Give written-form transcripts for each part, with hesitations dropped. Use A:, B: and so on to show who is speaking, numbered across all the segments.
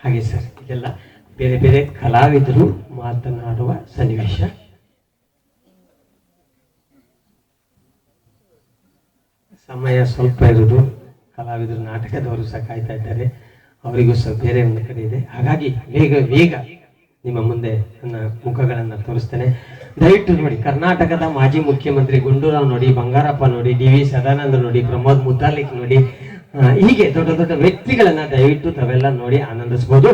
A: ಹಾಗೆ ಸರ್, ಇದೆಲ್ಲ ಬೇರೆ ಬೇರೆ ಕಲಾವಿದರು ಮಾತನಾಡುವ ಸನ್ನಿವೇಶ. ಸಮಯ ಸ್ವಲ್ಪ ಇರುವುದು, ಕಲಾವಿದರು ನಾಟಕದವರು ಸಹ ಕಾಯ್ತಾ ಇದ್ದಾರೆ, ಅವರಿಗೂ ಸಹ ಬೇರೆ ಒಂದು ಕಡೆ ಇದೆ. ಹಾಗಾಗಿ ಬೇಗ ನಿಮ್ಮ ಮುಂದೆ ನನ್ನ ಮುಖಗಳನ್ನು ತೋರಿಸ್ತೇನೆ. ದಯವಿಟ್ಟು ನೋಡಿ, ಕರ್ನಾಟಕದ ಮಾಜಿ ಮುಖ್ಯಮಂತ್ರಿ ಗುಂಡೂರಾವ್ ನೋಡಿ, ಬಂಗಾರಪ್ಪ ನೋಡಿ, ಡಿ ವಿ ಸದಾನಂದ ನೋಡಿ, ಪ್ರಮೋದ್ ಮುತಾಲಿಕ್ ನೋಡಿ, ಹೀಗೆ ದೊಡ್ಡ ದೊಡ್ಡ ವ್ಯಕ್ತಿಗಳನ್ನ ದಯವಿಟ್ಟು ತಾವೆಲ್ಲ ನೋಡಿ ಆನಂದಿಸಬಹುದು.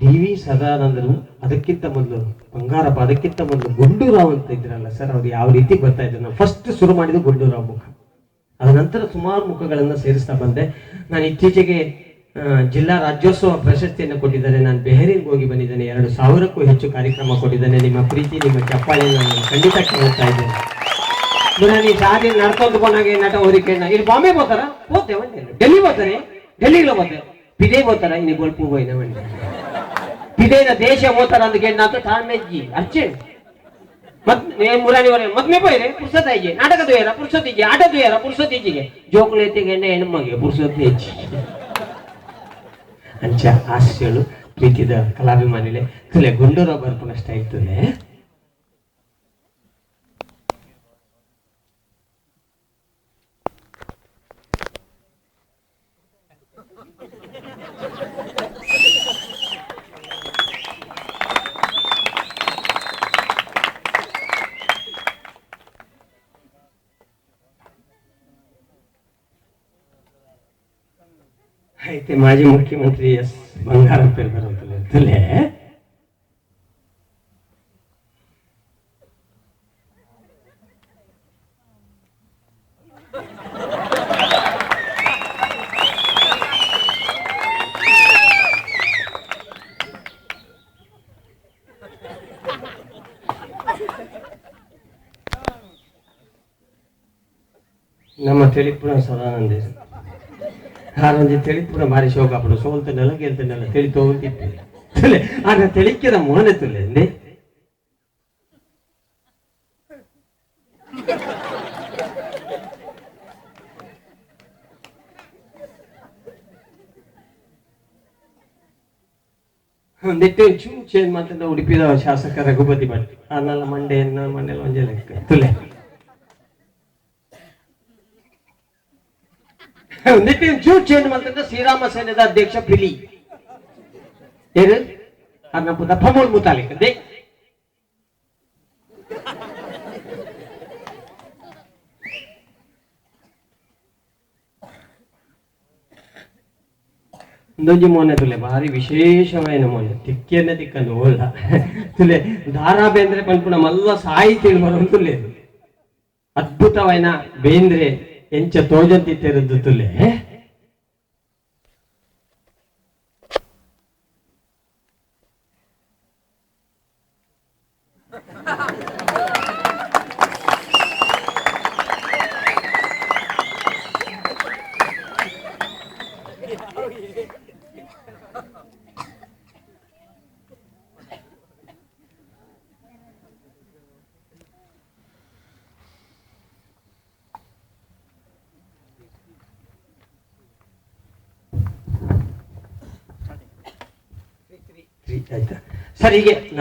A: ಡಿ ವಿ ಸದಾನಂದರು, ಅದಕ್ಕಿಂತ ಮೊದಲು ಬಂಗಾರಪ್ಪ, ಅದಕ್ಕಿಂತ ಮೊದಲು ಗುಂಡೂರಾವ್ ಅಂತ ಇದ್ರಲ್ಲ ಸರ್, ಅವ್ರು ಯಾವ ರೀತಿ ಬರ್ತಾ ಇದ್ರು. ನಾವು ಫಸ್ಟ್ ಶುರು ಮಾಡಿದ್ದು ಗುಂಡೂರಾವ್ ಮುಖ, ಅದ ನಂತರ ಸುಮಾರು ಮುಖಗಳನ್ನು ಸೇರಿಸ್ತಾ ಬಂದೆ. ನಾನು ಇತ್ತೀಚೆಗೆ ಜಿಲ್ಲಾ ರಾಜ್ಯೋತ್ಸವ ಪ್ರಶಸ್ತಿಯನ್ನು ಕೊಟ್ಟಿದ್ದಾರೆ. ನಾನು ಬೆಹರಿನ್ಗೆ ಹೋಗಿ ಬಂದಿದ್ದೇನೆ, 2000ಕ್ಕೂ ಹೆಚ್ಚು ಕಾರ್ಯಕ್ರಮ ಕೊಟ್ಟಿದ್ದೇನೆ. ನಿಮ್ಮ ಪ್ರೀತಿ, ನಿಮ್ಮ ಚಪ್ಪಾಳೆಯನ್ನು ನಾನು ಖಂಡಿತ ಕೇಳ್ತಾ ಇದ್ದೇನೆ. ನೀ ಶಾದಿ ನಡ್ಕೊಂಡು ಕೊನಾಗೆ ನಟ ಹೋದಕ್ಕೆ ಇಲ್ಲಿ ಬಾಂಬೆ ಹೋಗ್ತಾರ, ಹೋಗ್ತೇವೆ ಡೆಲ್ಲಿ ಹೋಗ್ತಾರೆ, ಡೆಲ್ಲಿಗೆ ಹೋಗ್ತೇವೆ, ಪಿದೇ ಹೋಗ್ತಾರ, ಇಲ್ಲಿ ಗೋಲ್ಪು ಹೋಯ್ನ ಮಂಡಿ ಪಿದೇನ ದೇಶ ಹೋಗ್ತಾರ ಅಂತ ಕೇಳಿ ನಾತು ತಾಳ್ಮೆಜ್ಜಿ ಅರ್ಚೆ मत मुरानी वाले मत में पहले पुरुषत है ये नाटक तो यार पुरुषत है आटा तो यार पुरुषत है ये जोक लेते गए ने मगे पुरुषत है ಅಂಚ ಹಾಸ್ಯಗಳು ಪ್ರೀತಿದ ಕಲಾಭಿಮಾನಿಲೆ ತುಲೆ ಗುಂಡೂರಾವ್ ಬರ್ಪುನ ಸ್ಟೈಲ್ ತುಲೆ అయితే మాజీ ముఖ్యమంత్రి ఎస్ బంగారప్ప బరువుతులే ನಮ್ಮ ತಿಳಿಪುರ ಸದಾನಂದ ಹಾರೊಂದು ತಿಳಿಪುರ ಭಾರಿ ಶೋಕ ಪಡು ಸೋಲ್ತನೆಲ್ಲ ಗೆಲ್ತನೆಲ್ಲ ತಿಳಿ ತಗೊಂಡಿದ್ದೆ ಆಗ ತಿಳಿಕ್ಕಿದ ಮೋನೆ ತುಲೆ ಒಂದಿಟ್ಟು ಚೇಂಜ್ ಮಾತಂದ ಉಡುಪಿದ ಶಾಸಕ ರಘುಪತಿ ಭಟ್ ಆನಲ್ಲ ಮಂಡೆಲ್ಲ ಒಂಜೆ ಲೆಕ್ಕ ತುಲೆ ಒಂದಿಟ್ಟು ಚೂಟ್ ಚೇಂಜ್ ಮಾಡ್ತಂದ್ರೆ ಶ್ರೀರಾಮ ಸೇನೆದ ಅಧ್ಯಕ್ಷ ಪಿಲಿ ಏನು ಅರ್ನಪುದ ಪ್ರಮೋದ್ ಮುತಾಲಿಕ್ ದೇ ಒಂದೊಂಜಿ ಮೋನೆ ತುಲೆ ಭಾರಿ ವಿಶೇಷమైన ಮೋನೆ ತಿಕ್ಕಿಯನ್ನೇ ತಿಕ್ಕಂದು ಓಲ್ಲ ತುಲೆ ದಾರಾ ಬೇಂದ್ರೆ ಪನ್ಪುಣ ಮಲ್ಲ ಸಾಹಿತಿ ಬರುವಂತುಲೆ ಅದ್ಭುತమైన ಬೇಂದ್ರೆ ಎಂಚ ತೋಜಂತಿ ತೆರೆದು ತುಲೆ ಆಯ್ತಾ ಸರ್. ಹೀಗೆ ನಾನು